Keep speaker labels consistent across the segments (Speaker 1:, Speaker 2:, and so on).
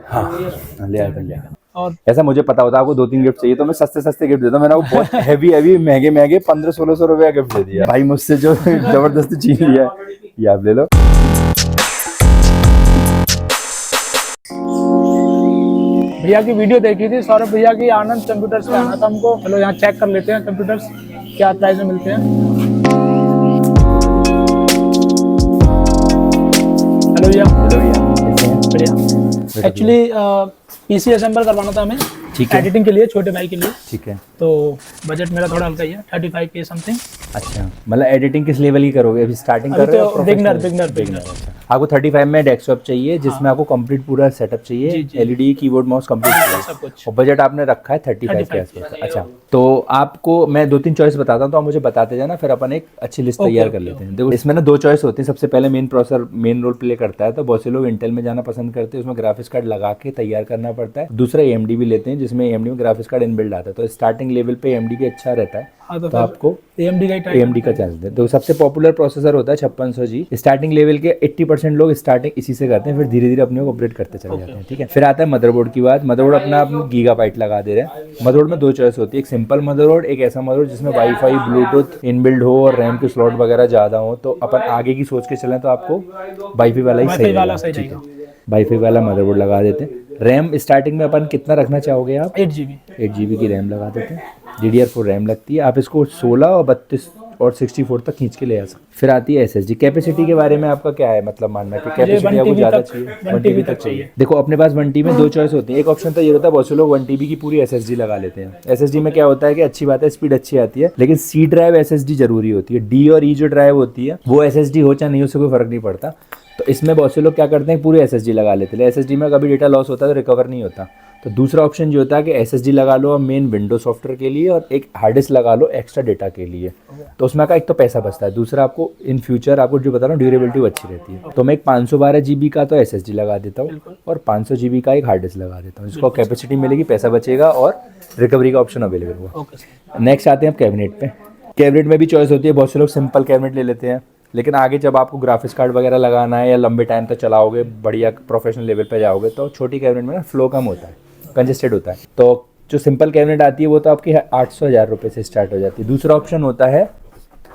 Speaker 1: हाँ ले आया। और ऐसा मुझे पता होता आपको 2-3 गिफ्ट चाहिए तो मैं सस्ते सस्ते गिफ्ट देता हूँ। मैंने आपको बहुत हैवी महंगे 1500-1600 रुपये का गिफ्ट दे दिया भाई, मुझसे जो जबरदस्ती छीन लिया ये आप ले लो। भैया की वीडियो देखी थी, सौरभ भैया की, आनंद कंप्यूटर्स पे आना था हमको। चलो यहाँ चेक कर लेते हैं कंप्यूटर्स क्या प्राइस में मिलते हैं। हेलो भैया। हेलो भैया, बढ़िया। एक्चुअली पीसी असेंबल करवाना था हमें, ठीक है, एडिटिंग के लिए, छोटे भाई के लिए, ठीक है। तो बजट मेरा थोड़ा हल्का ही है, 35K समथिंग। अच्छा, मतलब एडिटिंग किस लेवल की करोगे अभी? स्टार्टिंग कर रहे हो? बिगनर। आपको 35 में डेस्कटॉप चाहिए जिसमें आपको कंप्लीट पूरा सेटअप चाहिए, एलईडी, कीबोर्ड, माउस कंप्लीट चाहिए, और बजट आपने रखा है 35 के आसपास। अच्छा, तो आपको मैं 2-3 चॉइस बताता हूँ तो आप मुझे बताते जाना, फिर अपन एक अच्छी लिस्ट तैयार कर लेते हैं। देखो इसमें ना 2 चॉइस होती है। सबसे पहले main processor main role play करता है, तो बहुत से लोग इंटेल में जाना पसंद करते हैं, उसमें ग्राफिक्स कार्ड लगा के तैयार करना पड़ता है। दूसरा AMD भी लेते हैं जिसमें AMD में ग्राफिक्स कार्ड इनबिल्ड आता है, तो स्टार्टिंग लेवल पे AMD भी अच्छा रहता है। तो आपको AMD का चांस दें। तो सबसे पॉपुलर प्रोसेसर होता है 5600G। स्टार्टिंग लेवल के 80% लोग स्टार्टिंग इसी से करते हैं, फिर धीरे धीरे अपने को अपग्रेड करते चले जाते हैं, ठीक है। फिर आता है मदरबोर्ड की बात। मदरबोर्ड अपना आप गीगाबाइट लगा दे रहे हैं। मदरबोर्ड में 2 चॉइस होती है, एक सिंपल मदरबोर्ड, एक ऐसा मदरबोर्ड जिसमें वाईफाई, ब्लूटूथ इनबिल्ड हो और रैम के स्लॉट वगैरह ज्यादा हो। तो अपन आगे की सोच के चलें तो आपको वाईफाई वाला ही सही है, ठीक है। वाईफाई वाला मदरबोर्ड लगा देते हैं। रैम स्टार्टिंग में अपन कितना रखना चाहोगे आप? 8GB की रैम लगा देते हैं। DDR4 रैम लगती है, आप इसको 16 और 32 और 64 तक खींच के ले आ सकते। फिर आती है SSD। कैपेसिटी के बारे में आपका क्या है, मतलब मानना कि कैपेसिटी आपको ज़्यादा चाहिए? 1TB तक चाहिए। देखो अपने पास 1TB में 2 चॉइस होती है। एक ऑप्शन तो ये होता है, बहुत से लोग 1TB की पूरी SSD लगा लेते हैं। SSD में क्या होता है कि अच्छी बात है, स्पीड अच्छी आती है, लेकिन C ड्राइव SSD जरूरी होती है। D और E जो ड्राइव होती है वो SSD हो चाहे नहीं, उससे कोई फर्क नहीं पड़ता। तो इसमें बहुत से लोग क्या करते हैं, पूरी SSD लगा लेते हैं। SSD में कभी डेटा लॉस होता है तो रिकवर नहीं होता। तो दूसरा ऑप्शन जो होता है कि SSD लगा लो मेन विंडो सॉफ्टवेयर के लिए, और एक हार्ड डिस्क लगा लो एक्स्ट्रा डेटा के लिए। तो उसमें का एक तो पैसा बचता है, दूसरा आपको इन फ्यूचर आपको जो बता रहा हूँ ड्यूरेबिलिटी अच्छी रहती है। तो मैं एक 512GB का तो SSD लगा देता हूँ और 500GB का एक हार्ड डिस्क लगा देता हूँ, जिसको कैपेसिटी मिलेगी, पैसा बचेगा और रिकवरी का ऑप्शन अवेलेबल होगा। नेक्स्ट आते हैं आप कैबिनेट पे। कैबिनेट में भी चॉइस होती है, बहुत से लोग सिंपल कैबिनेट ले लेते हैं, लेकिन आगे जब आपको ग्राफिक्स कार्ड वगैरह लगाना है या लंबे टाइम तक चलाओगे, बढ़िया प्रोफेशनल लेवल पे जाओगे, तो छोटी कैबिनेट में ना फ्लो कम होता है, कंजेस्टेड होता है। तो जो सिंपल कैबिनेट आती है वो तो आपकी 800-1000 रुपये से स्टार्ट हो जाती है। दूसरा ऑप्शन होता है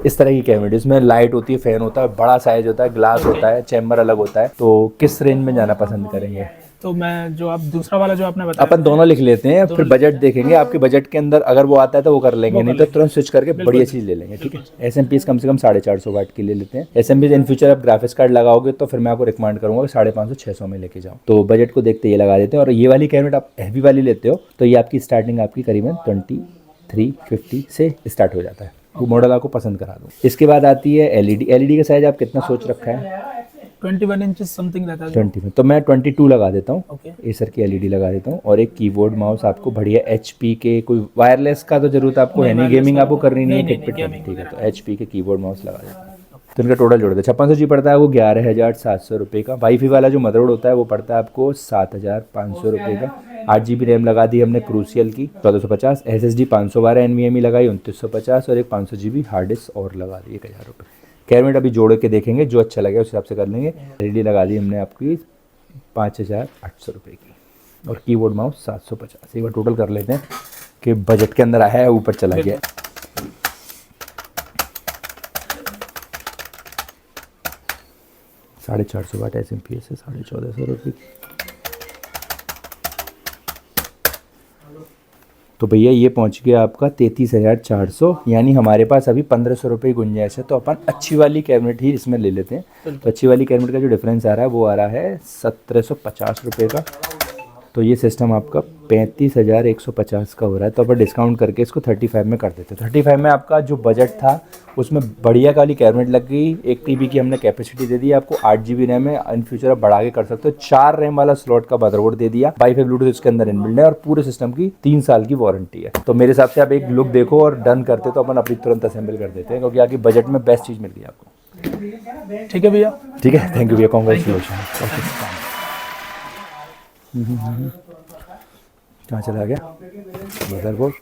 Speaker 1: इस तरह की कैबिनेट, इसमें लाइट होती है, फैन होता है, बड़ा साइज होता है, ग्लास होता है, चैम्बर अलग होता है। तो किस रेंज में जाना पसंद करेंगे? तो मैं जो आप दूसरा वाला जो आपने बताया, अपन दोनों लिख लेते हैं, फिर बजट देखेंगे आपके बजट के अंदर, अगर वो आता है तो वो कर लेंगे, नहीं तो तुरंत स्विच करके बढ़िया चीज़ ले लेंगे, ठीक है। SMPs कम से कम 450 वाट की ले लेते हैं। SMPs इन फ्यूचर आप ग्राफिक्स कार्ड लगाओगे तो फिर मैं आपको रिकमेंड करूँगा 550-600 में लेके जाओ। तो बजट को देखते ये लगा देते हैं। और ये वाली कैबिनेट आप हैवी वाली लेते हो तो ये आपकी स्टार्टिंग आपकी करीबन 2350 से स्टार्ट हो जाता है। वो मॉडल आपको पसंद करा दूँ। इसके बाद आती है LED का साइज आप कितना सोच रखा है? 21 इंच समथिंग रहता है। 20 में तो मैं 22 लगा देता हूँ, एसर की LED लगा देता हूँ। और एक कीबोर्ड माउस आपको बढ़िया HP के, कोई वायरलेस का तो जरूरत आपको है नहीं, गेमिंग आपको करनी नहीं है, किट ठीक है, तो HP के कीबोर्ड माउस लगा देता हूँ। तो इनका टोटल जोड़ दे 5600G पड़ता है वो 11,700 रुपये का। वाईफाई वाला जो मदरबोर्ड होता है वो पड़ता है आपको 7,500 रुपये का। 8GB रैम लगा दी हमने क्रूसियल की 1450, SSD 512 NVMe लगाई 2950, और एक 500GB हार्ड डिस्क और लगा दी 1000 रुपये। कैबिनेट अभी जोड़ के देखेंगे, जो अच्छा लगे उस हिसाब से कर लेंगे। LED लगा दी हमने आपकी 5800 रुपये की, और कीबोर्ड माउस 750। एक बार टोटल कर लेते हैं कि बजट के अंदर आया है, ऊपर चला गया। 450 वाट SMPS है, 1450 रुपये। तो भैया ये पहुंच गया आपका 33,400, यानी हमारे पास अभी 1500 रुपये गुंजाइश है। तो अपन अच्छी वाली कैबिनेट ही इसमें ले लेते हैं। तो अच्छी वाली कैबिनेट का जो डिफरेंस आ रहा है वो आ रहा है 1750 रुपये का। तो ये सिस्टम आपका 35,150 का हो रहा है। तो अपन डिस्काउंट करके इसको 35 में कर देते हैं। 35 में आपका जो बजट था उसमें बढ़िया वाली कैबिनेट लग गई। 1 TB की हमने कैपेसिटी दे दी आपको, 8GB रैम है, इन फ्यूचर आप बढ़ा के कर सकते हो। 4 रैम वाला स्लॉट का मदरबोर्ड दे दिया, वाईफाई ब्लूटूथ इसके अंदर इनबिल्ड है, और पूरे सिस्टम की 3 साल की वारंटी है। तो मेरे हिसाब से आप एक लुक देखो और डन करते तो अपन अपनी तुरंत असेंबल कर देते हैं, क्योंकि आपकी बजट में बेस्ट चीज़ मिल गई आपको। ठीक है भैया, ठीक है, थैंक यू भैया, कॉन्ग्रेचुलेशन। कहाँ चला गया मदरबोर्ड?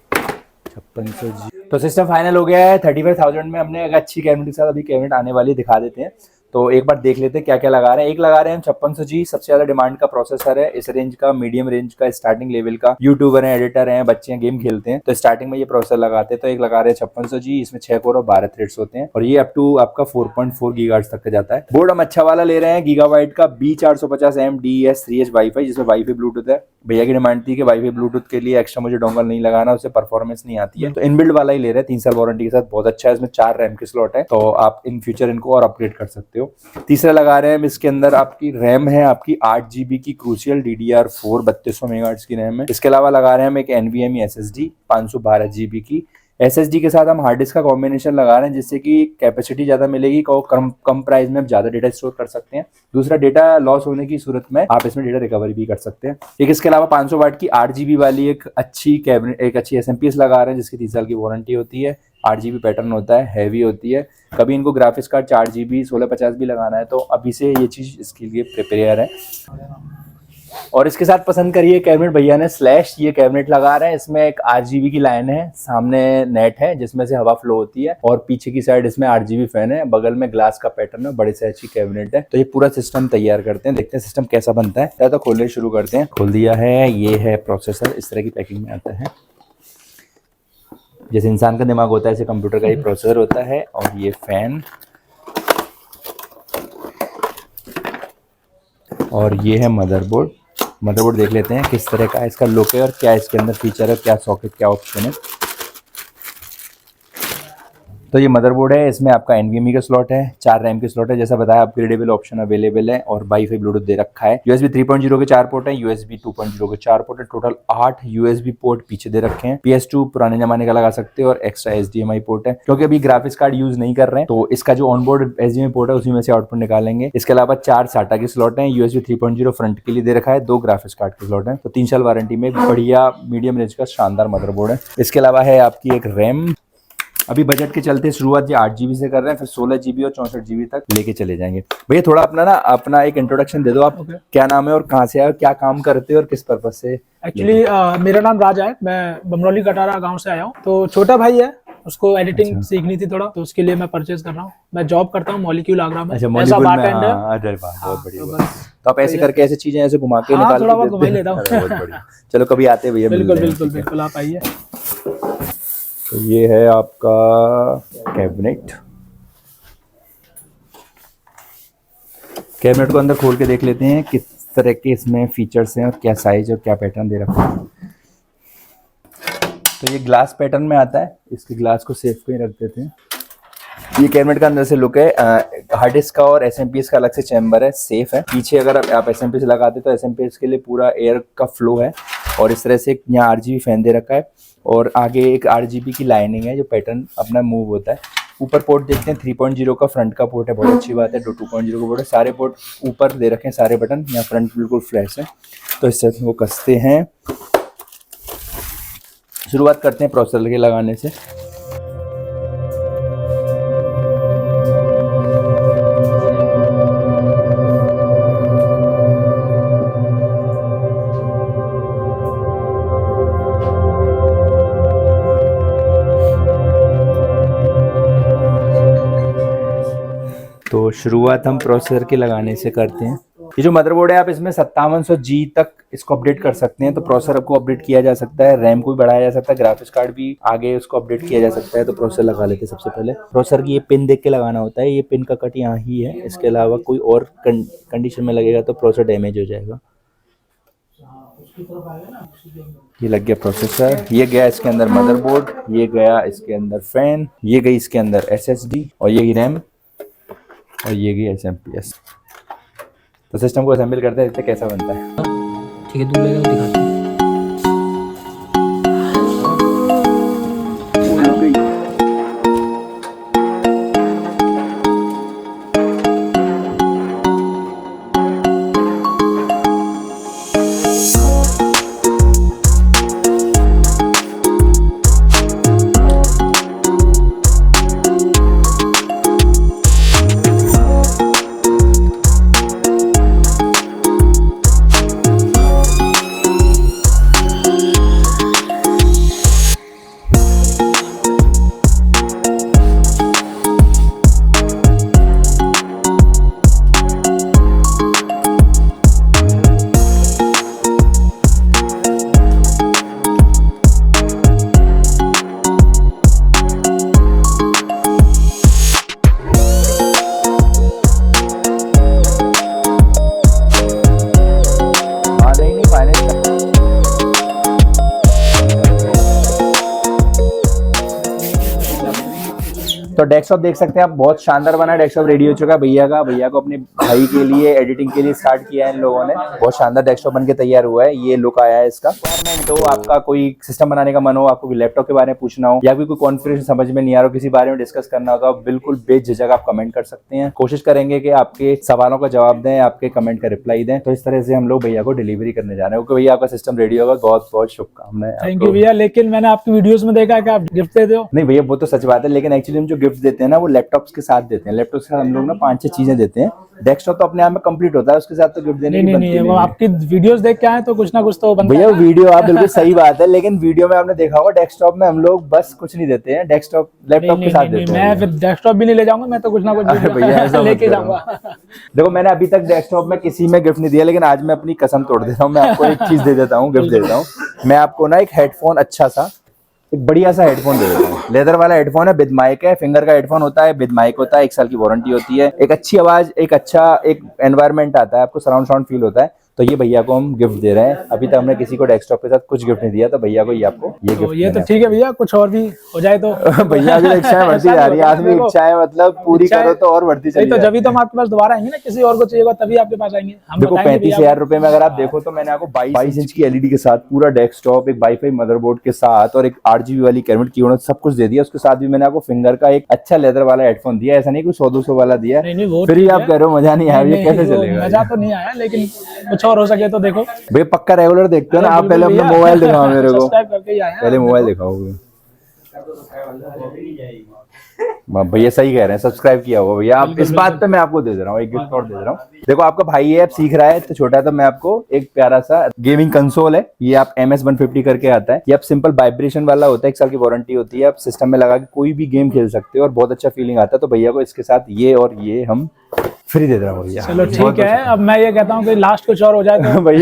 Speaker 1: 5600G। तो सिस्टम फाइनल हो गया है। 35,000 में हमने एक अच्छी कैबिनेट के साथ अभी कैबिनेट आने वाली दिखा देते हैं।
Speaker 2: तो एक बार देख लेते हैं क्या क्या लगा रहे हैं। एक लगा रहे हैं 5600G, सबसे ज्यादा डिमांड का प्रोसेसर है इस रेंज का, मीडियम रेंज का, स्टार्टिंग लेवल का। यूट्यूबर हैं, एडिटर हैं, बच्चे हैं, गेम खेलते हैं तो स्टार्टिंग में ये प्रोसेसर लगाते हैं। तो एक लगा रहे हैं 5600G, इसमें 6 कोर और 12 थ्रेड्स होते हैं और ये अप टू आपका 4.4 गीगाहर्ट्ज तक का जाता है। बोर्ड हम अच्छा वाला ले रहे हैं, गीगाबाइट का B450M DES3H वाईफाई, जिसमें वाईफाई ब्लूटूथ है। भैया की डिमांड थी कि वाईफाई ब्लूटूथ के लिए एक्स्ट्रा मुझे डोंगल नहीं लगाना, उससे परफॉर्मेंस नहीं आती है, तो इनबिल्ड वाला ही ले रहे हैं। 3 साल वारंटी के साथ, बहुत अच्छा है। इसमें 4 रैम की स्लॉट है, तो आप इन फ्यूचर इनको और अपग्रेड कर सकते हो। तीसरा लगा रहे हैं इसके अंदर आपकी रैम है आपकी 8GB की क्रूशियल DDR4 3200 मेगाहर्ट्ज की रैम है। इसके अलावा लगा रहे हैं हम एक NVMe SSD 512GB की। SSD के साथ हम हार्ड डिस्क का कॉम्बिनेशन लगा रहे हैं, जिससे कि कैपेसिटी ज़्यादा मिलेगी और कम प्राइस में आप ज़्यादा डेटा स्टोर कर सकते हैं। दूसरा, डेटा लॉस होने की सूरत में आप इसमें डेटा रिकवरी भी कर सकते हैं। एक इसके अलावा 500 वाट की 8GB वाली एक अच्छी SMPS लगा रहे हैं, जिसकी 30 साल की वारंटी होती है। 8GB पैटर्न होता है, हैवी होती है। कभी इनको ग्राफिक्स कार्ड 4GB 1650 भी लगाना है तो अभी से ये चीज़ इसके लिए प्रिपेयर है। और इसके साथ पसंद करिए कैबिनेट भैया ने स्लैश ये कैबिनेट लगा रहे हैं। इसमें एक 8GB की लाइन है, सामने नेट है जिसमें से हवा फ्लो होती है और पीछे की साइड इसमें 8GB फैन है, बगल में ग्लास का पैटर्न है, बड़े से अच्छी कैबिनेट है। तो ये पूरा सिस्टम तैयार करते हैं, देखते हैं सिस्टम कैसा बनता है। तो खोलने शुरू करते हैं। खोल दिया है, ये है प्रोसेसर, इस तरह की पैकिंग में आता है। जैसे इंसान का दिमाग होता है ऐसे कंप्यूटर का ही प्रोसेसर होता है। और ये फैन, और ये है मदरबोर्ड। मदरबोर्ड देख लेते हैं किस तरह का इसका लुक है और क्या इसके अंदर फीचर है, क्या सॉकेट, क्या ऑप्शन है। तो ये मदरबोर्ड है, इसमें आपका NVMe का स्लॉट है, 4 रैम की स्लॉट है, जैसा बताया अपग्रेडेबल ऑप्शन अवेलेबल है और वाईफाई ब्लूटूथ दे रखा है। USB 3.0 के 4 पोर्ट है, USB 2.0 के 4 पोर्ट है, टोटल 8 USB पोर्ट पीछे दे रखे हैं। PS2 पुराने जमाने का लगा सकते हो और एक्स्ट्रा HDMI पोर्ट है, क्योंकि अभी ग्राफिक्स कार्ड यूज नहीं कर रहे हैं तो इसका जो ऑनबोर्ड HDMI पोर्ट है उसी में से आउटपुट निकालेंगे। इसके अलावा 4 SATA के स्लॉट है, USB 3.0 फ्रंट के लिए दे रखा है, 2 ग्राफिक्स कार्ड के स्लॉट है। तो 3 साल वारंटी में बढ़िया मीडियम रेंज का शानदार मदरबोर्ड है। इसके अलावा है आपकी एक रैम, अभी बजट के चलते शुरुआत ये 8GB से कर रहे हैं, फिर 16GB और 64GB तक लेके चले जाएंगे। भैया थोड़ा अपना एक इंट्रोडक्शन दे दो आप। क्या नाम है और कहाँ से आए, क्या काम करते हो और किस पर्पज से?
Speaker 1: एक्चुअली मेरा नाम राजा है, मैं बमरौली कटारा गांव से आया हूँ। तो छोटा भाई है, उसको एडिटिंग सीखनी थी थोड़ा, तो उसके लिए मैं परचेज कर रहा हूँ। मैं जॉब करता हूँ मॉलिक्यूल आगरा में,
Speaker 2: ऐसा बारटेंडर। बहुत बढ़िया। तो आप ऐसे करके ऐसे चीजें ऐसे घुमा के निकाल
Speaker 1: थोड़ा बहुत घुमा लेता हूँ।
Speaker 2: बहुत बढ़िया। चलो कभी आते हैं भैया।
Speaker 1: बिल्कुल आप आइए।
Speaker 2: तो ये है आपका कैबिनेट। कैबिनेट को अंदर खोल के देख लेते हैं किस तरह के इसमें फीचर्स हैं और क्या साइज और क्या पैटर्न दे रखा है। तो ये ग्लास पैटर्न में आता है, इसके ग्लास को सेफ कहीं रख देते हैं। ये कैबिनेट का अंदर से लुक है। हार्ड डिस्क का और SMPS का अलग से चैम्बर है, सेफ है। पीछे अगर आप SMPS लगाते तो SMPS के लिए पूरा एयर का फ्लो है और इस तरह से यहाँ 8GB फैन दे रखा है और आगे एक 8GB की लाइनिंग है जो पैटर्न अपना मूव होता है। ऊपर पोर्ट देखते हैं, 3.0 का फ्रंट का पोर्ट है, बहुत अच्छी बात है। 2.0 का पोर्ट है, सारे पोर्ट ऊपर दे रखे हैं, सारे बटन। यहाँ फ्रंट बिल्कुल फ्लैश है, तो इस तरह से वो कसते हैं। शुरुआत करते हैं प्रोसेसर के लगाने से। तो शुरुआत हम प्रोसेसर के लगाने से करते हैं। ये जो मदरबोर्ड है आप इसमें 5700G तक इसको अपडेट कर सकते हैं, तो प्रोसेसर को अपडेट किया जा सकता है, रैम को भी बढ़ाया जा सकता है, ग्राफिक्स कार्ड भी आगे उसको अपडेट किया जा सकता है। तो प्रोसेसर लगा लेते हैं। सबसे पहले प्रोसेसर की ये पिन देख के लगाना होता है, ये पिन का कट यहाँ ही है, इसके अलावा कोई और कंडीशन में लगेगा तो प्रोसेसर डैमेज हो जाएगा। ये लग गया प्रोसेसर, ये गया इसके अंदर मदरबोर्ड, ये गया इसके अंदर फैन, ये गई इसके अंदर SSD और ये रैम और ये गई SMPS। तो सिस्टम को असेंबल करते हैं, देखते कैसा बनता है।
Speaker 1: ठीक है, दूर ले जाओ, दिखाते हैं।
Speaker 2: डेस्कटॉप देख सकते हैं आप, बहुत शानदार बना है डेस्कटॉप, रेडी हो चुका है भैया का। भैया को अपने भाई के लिए एडिटिंग के लिए स्टार्ट किया है इन लोगों ने। बहुत शानदार डेस्कटॉप बनके तैयार हुआ है, ये लुक आया है इसका। रिक्वायरमेंट हो, आपका कोई सिस्टम बनाने का मन हो, आपको लैपटॉप के बारे में पूछना हो, या कोई कॉन्फ़िगरेशन समझ में नहीं आ रहा हो, किसी बारे में डिस्कस करना हो, तो आप बिल्कुल बेझिझक आप कमेंट कर सकते हैं। कोशिश करेंगे कि आपके सवालों का जवाब दें, आपके कमेंट का रिप्लाई दें। तो इस तरह से हम लोग भैया को डिलीवरी करने जा रहे हैं। भैया आपका सिस्टम रेडी होगा, बहुत बहुत शुभकामनाएं।
Speaker 1: थैंक यू भैया। लेकिन मैंने आपकी वीडियोस में देखा है कि आप गिफ्ट देते हो।
Speaker 2: नहीं भैया वो तो सच बात है, लेकिन एक्चुअली हम जो गिफ्ट देते हैं ना वो लैपटॉप्स के साथ देते हैं। लैपटॉप के साथ हम लोग ना 5-6 चीजें देते हैं। डेस्कटॉप तो अपने आप में कंप्लीट होता है, उसके साथ तो गिफ्ट देने की बनती नहीं।
Speaker 1: वो आपकी वीडियोस देख के आए तो कुछ ना कुछ तो बनता है।
Speaker 2: भैया वीडियो आप बिल्कुल सही बात है, लेकिन वीडियो में आपने देखा होगा डेस्कटॉप में हम लोग बस कुछ नहीं देते हैं, डेस्कटॉप लैपटॉप के साथ देते हैं।
Speaker 1: मैं फिर डेस्कटॉप भी नहीं ले जाऊंगा, मैं तो कुछ ना कुछ
Speaker 2: भैया
Speaker 1: लेके जाऊंगा।
Speaker 2: देखो मैंने अभी तक डेस्कटॉप में किसी में गिफ्ट नहीं दिया, लेकिन आज मैं अपनी कसम तोड़ दे रहा हूँ। मैं आपको एक चीज दे देता हूँ, गिफ्ट दे देता हूँ। मैं आपको ना एक हेडफोन, अच्छा सा एक बढ़िया सा हेडफोन दे देता हूँ। लेदर वाला हेडफोन है, विद माइक है, फिंगर का हेडफोन होता है, विद माइक होता है, 1 साल की वारंटी होती है, एक अच्छी आवाज, एक अच्छा एक एनवायरनमेंट आता है, आपको सराउंड साउंड फील होता है। तो ये भैया को हम गिफ्ट दे रहे हैं। अभी तक हमने किसी को डेस्कटॉप के साथ कुछ गिफ्ट नहीं दिया, तो भैया को ये आपको ये गिफ्ट।
Speaker 1: ये तो ठीक है भैया, कुछ और भी हो जाए तो।
Speaker 2: भैया की इच्छाएं बढ़ती जा रही है, आदमी इच्छाएं मतलब पूरी करो तो और बढ़ती चली।
Speaker 1: तो जब तो हम आपके पास दोबारा आएंगे ना, किसी और को चाहिए होगा तभी आपके पास आएंगे।
Speaker 2: देखो 35,000 रुपए में अगर आप देखो तो मैंने आपको 22 इंच की एलईडी के साथ पूरा डेस्कटॉप, एक वाईफाई मदरबोर्ड के साथ और एक 8GB वाली कैबिनेट की सब कुछ दे दिया। उसके साथ भी मैंने आपको फिंगर का एक अच्छा लेदर वाला हेडफोन दिया, ऐसा नहीं कुछ 100-200 वाला दिया। फिर आप कह रहे हो मजा नहीं आया, ये कैसे चलेगा?
Speaker 1: मजा तो नहीं आया, लेकिन कुछ और हो सके तो देखो।
Speaker 2: भैया पक्का रेगुलर देखते हो ना आप? पहले अपना मोबाइल दिखाओ मेरे को,
Speaker 1: करके ही आया।
Speaker 2: पहले मोबाइल दिखाओ। भैया सही कह रहे हैं, सब्सक्राइब किया हुआ भैया। आप इस बात पे मैं आपको दे रहा हूँ, एक गिफ्ट और दे रहा हूँ। देखो आपका भाई है, अब सीख रहा है तो छोटा है, तो मैं आपको एक प्यारा सा गेमिंग कंसोल है, ये आप MS-150 करके आता है। ये आप सिंपल वाइब्रेशन वाला होता है, 1 साल की वारंटी होती है। आप सिस्टम में लगा के कोई भी गेम खेल सकते हो और बहुत अच्छा फीलिंग आता है। तो भैया को इसके साथ ये और ये हम फ्री दे रहा हूँ भैया।
Speaker 1: चलो ठीक है, अब मैं ये कहता हूँ कि लास्ट कुछ और हो जाए तो भैया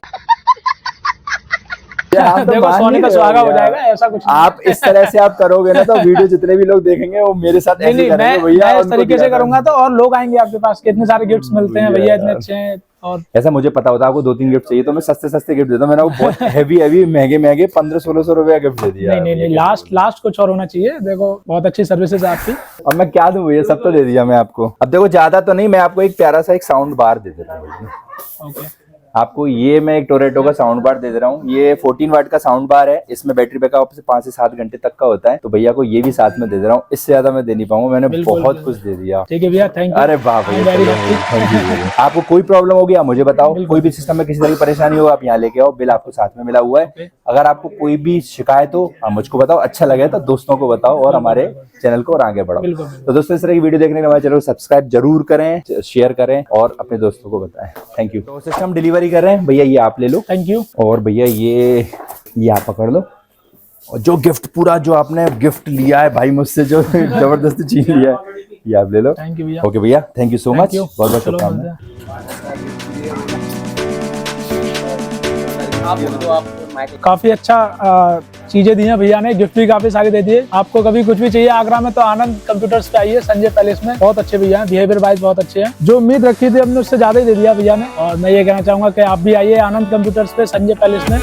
Speaker 1: देखो सोनी का सुहागा हो जाएगा, ऐसा कुछ
Speaker 2: आप इस तरह से आप करोगे ना तो वीडियो जितने भी लोग देखेंगे वो मेरे साथ ऐसे करेंगे भैया।
Speaker 1: मैं इस तरीके से करूंगा तो और लोग आएंगे आपके पास, कितने सारे गिफ्ट्स मिलते हैं भैया, इतने अच्छे हैं। और
Speaker 2: ऐसा मुझे पता होता आपको 2-3 गिफ्ट चाहिए तो मैं सस्ते गिफ्ट देता हूं। मैंने आपको बहुत हैवी महंगे 1500-1600 रुपए गिफ्ट दे दिया।
Speaker 1: नहीं, लास्ट कुछ और होना चाहिए। देखो बहुत अच्छी सर्विसेज आपकी।
Speaker 2: अब मैं क्या दूं भैया, सब तो दे दिया मैं आपको। अब देखो ज्यादा तो नहीं, मैं आपको एक प्यारा सा एक साउंड बार दे देता हूँ।
Speaker 1: ओके,
Speaker 2: आपको ये मैं एक टोरेटो का साउंड बार दे रहा हूँ। ये 14 वाट का साउंड बार है, इसमें बैटरी बैकअप से 5 से 7 घंटे तक का होता है। तो भैया को ये भी साथ में दे रहा हूँ, इससे ज्यादा मैं दे नहीं पाऊंगा, मैंने बहुत कुछ दे दिया।
Speaker 1: ठीक है भैया, थैंक यू।
Speaker 2: अरे वाह भैया, आपको कोई प्रॉब्लम होगी आप मुझे बताओ, कोई भी सिस्टम में किसी तरह की परेशानी हो आप यहाँ लेके आओ, बिल आपको साथ में मिला हुआ है। अगर आपको कोई भी शिकायत हो आप मुझको बताओ, अच्छा लगे तो दोस्तों को बताओ और हमारे चैनल को और आगे बढ़ाओ। तो दोस्तों इस तरह की वीडियो देखने के लिए हमारे चैनल को सब्सक्राइब जरूर करें, शेयर करें और अपने दोस्तों को बताएं। Thank you. तो सिस्टम डिलीवरी कर रहे हैं भैया, ये आप ले लो।
Speaker 1: Thank you.
Speaker 2: और भैया ये आप पकड़ लो। और जो गिफ्ट पूरा जो आपने गिफ्ट लिया है भाई मुझसे, जो जबरदस्ती छीन लिया है, ये आप ले लो।
Speaker 1: थैंक यू भैया।
Speaker 2: ओके भैया, थैंक यू सो मच, बहुत बहुत शुभकामनाएं।
Speaker 1: काफी अच्छा चीजें दी हैं भैया ने, गिफ्ट भी काफी सारी दे दिए। आपको कभी कुछ भी चाहिए आगरा में तो आनंद कंप्यूटर्स पे आइए, संजय पैलेस में। बहुत अच्छे भैया हैं, बिहेवियर वाइज बहुत अच्छे हैं। जो उम्मीद रखी थी हमने उससे ज्यादा ही दे दिया भैया ने। और मैं ये कहना चाहूंगा कि आप भी आइए आनंद कंप्यूटर्स पे, संजय पैलेस में।